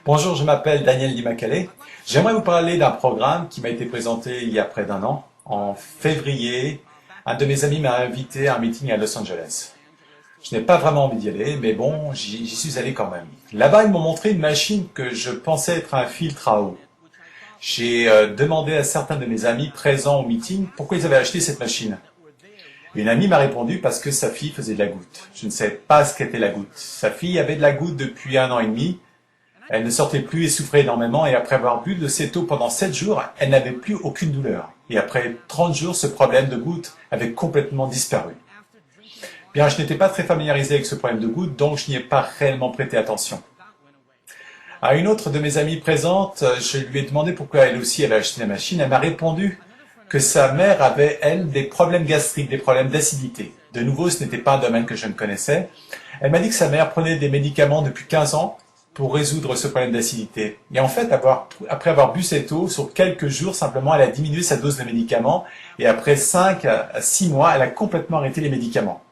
Bonjour, je m'appelle Daniel Dimacalé. J'aimerais vous parler d'un programme qui m'a été présenté il y a près d'un an. En février, un de mes amis m'a invité à un meeting à Los Angeles. Je n'ai pas vraiment envie d'y aller, mais bon, j'y suis allé quand même. Là-bas, ils m'ont montré une machine que je pensais être un filtre à eau. J'ai demandé à certains de mes amis présents au meeting pourquoi ils avaient acheté cette machine. Une amie m'a répondu parce que sa fille faisait de la goutte. Je ne savais pas ce qu'était la goutte. Sa fille avait de la goutte depuis un an et demi. Elle ne sortait plus et souffrait énormément et après avoir bu de cette eau pendant 7 jours, elle n'avait plus aucune douleur. Et après 30 jours, ce problème de goutte avait complètement disparu. Bien, je n'étais pas très familiarisé avec ce problème de goutte, donc je n'y ai pas réellement prêté attention. À une autre de mes amies présentes, je lui ai demandé pourquoi elle aussi avait acheté la machine. Elle m'a répondu que sa mère avait, elle, des problèmes gastriques, des problèmes d'acidité. De nouveau, ce n'était pas un domaine que je ne connaissais. Elle m'a dit que sa mère prenait des médicaments depuis 15 ans pour résoudre ce problème d'acidité. Et en fait, après avoir bu cette eau, sur quelques jours, simplement, elle a diminué sa dose de médicaments et après 5 à 6 mois, elle a complètement arrêté les médicaments.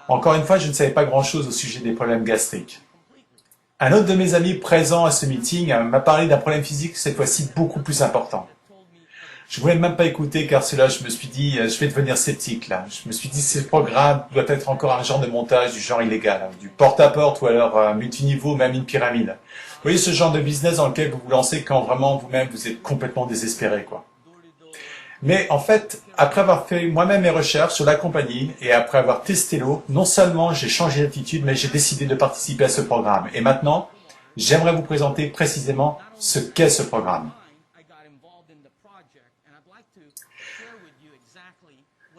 Encore une fois, je ne savais pas grand-chose au sujet des problèmes gastriques. Un autre de mes amis présents à ce meeting m'a parlé d'un problème physique, cette fois-ci beaucoup plus important. Je voulais même pas écouter car cela, je me suis dit, je vais devenir sceptique là. Je me suis dit, ce programme doit être encore un genre de montage du genre illégal, hein, du porte-à-porte ou alors multiniveau, même une pyramide. Vous voyez ce genre de business dans lequel vous vous lancez quand vraiment vous-même vous êtes complètement désespéré, quoi. Mais en fait, après avoir fait moi-même mes recherches sur la compagnie et après avoir testé l'eau, non seulement j'ai changé d'attitude, mais j'ai décidé de participer à ce programme. Et maintenant, j'aimerais vous présenter précisément ce qu'est ce programme.